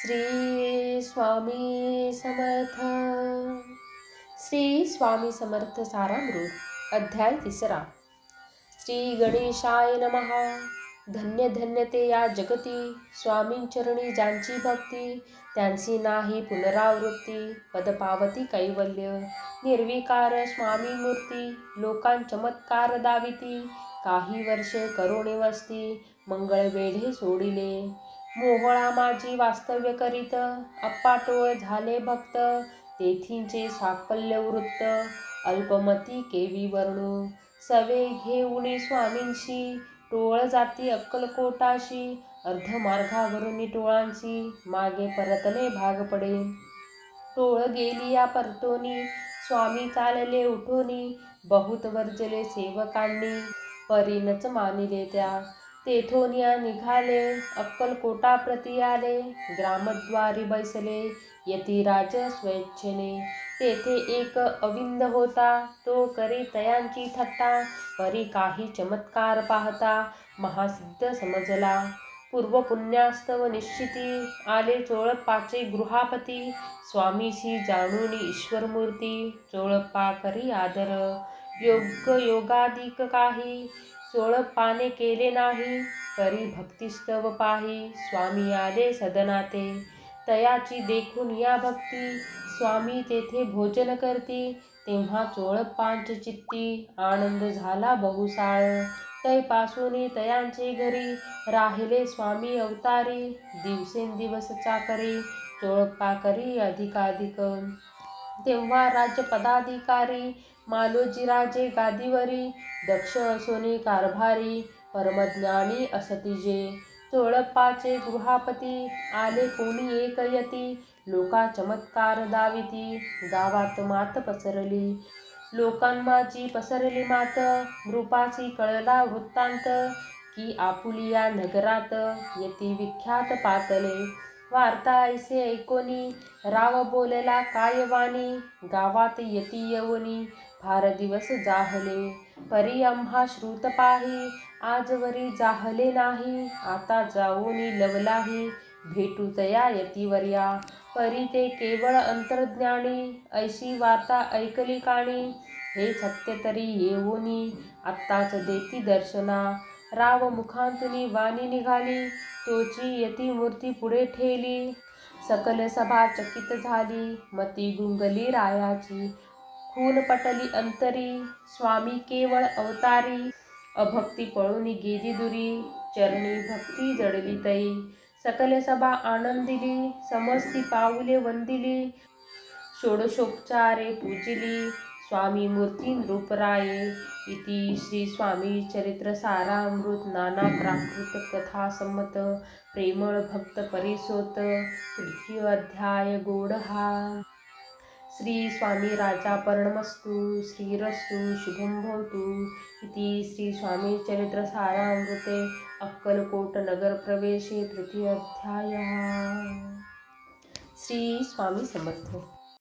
श्री स्वामी समर्थ. श्री स्वामी समर्थ सारामृत अध्याय 3. श्री गणेशाय नमः. धन्य धन्य ते या जगती, स्वामींचरणी ज्यांची भक्ती, त्यांची नाही पुनरावृत्ती. पदपावती कैवल्य, निर्विकार स्वामी मूर्ती. लोकां चमत्कार दाविती, काही वर्षे करोने वस्ती. मंगळ वेढे सोडिले, मोहळा माझी वास्तव्य करीत. अप्पाटोळ झाले भक्त, तेथींचे साकल्य वृत्त. अल्पमती केवी वर्णू, सवे घेऊनी स्वामींशी. टोळ जाती अक्कलकोटाशी, अर्धमार्गावरुनी टोळांची. मागे परतले भाग पडे, टोळ गेली या परतोनी. स्वामी चालले उठोनी, बहुत वर्जले सेवकांनी. परीनच मानिले त्या, तेथोनिया निघाले. अक्कलकोटाप्रती आले, ग्रामद्वारी बैसले. यतिराज स्वेच्छेने, तेथे एक अविंद होता. तो करी तयांची थट्टा, परी काही चमत्कार पाहता. महासिद्ध समजला, पूर्वपुण्यास्तव निश्चिती. आले चोळप्पाचे गृहापती, स्वामीशी जाणून ईश्वरमूर्ती. चोळप्पा करी आदर, योग योगाधिक काही. चोळप्पाने केले नाही, परी भक्तिस्तव पाही. स्वामी आले सदनाते, तयाची देखून या भक्ती. स्वामी तेथे भोजन करती, तेव्हा चोळप्पांच चित्ती. आनंद झाला बहुसाळ, तैपासून तयांचे घरी. राहिले स्वामी अवतारी, दिवसेंदिवस चाकरी. चोळप्पा करी अधिकाधिक, तेव्हा राज्यपदाधिकारी. मालोजीराजे गादीवरी, दक्ष असोनी कारभारी. परमज्ञानी असती जे, चोळप्पाचे गृहापती. आले कोणी एक यती, लोका चमत्कार दाविती. गावात मात पसरली, लोकांमाची पसरली मात. नृपासी कळला वृत्तांत, की आपुलिया नगरात. यती विख्यात पातले, वार्ता ऐसे ऐकोनी. राव बोलला काय वाणी, गावात यती येऊनी. फार दिवस जाहले, परी आम्हा श्रुत पाही. आजवरी जाहले नाही, आता जाऊनी लवलाही. भेटू तया यतिवर्या, परी ते केवळ अंतर्ज्ञानी. ऐशी वार्ता ऐकली कानी, हे सत्य तरी येऊनी. आत्ताच देती दर्शना, राव मुखांतून वाणी निघाली. तोची यतिमूर्ती पुढे ठेली, सकल सभा चकित झाली. मती गुंगली रायाची, खून पटली अंतरी. स्वामी केवळ अवतारी, अभक्ती पळून गेली दुरी. चरणी भक्ती जडली तई, सकल सभा आनंदिली. समस्ती पाऊले वंदिली, षोडशोपचारे पूजिली. स्वामी मूर्ती नृपराये, इति श्री स्वामी चरित्र सारामृत. नाना प्राकृत कथा संमत, प्रेमळ भक्त परिसोत. तृतीय अध्याय गोडहा. श्री स्वामी राजापर्णमस्तु. श्रीरस्तु शुभं भवतु. इति श्री स्वामी चरित्र सारामृते अक्कलकोट नगर प्रवेशे तृतीय अध्यायः. श्री स्वामी समर्थ.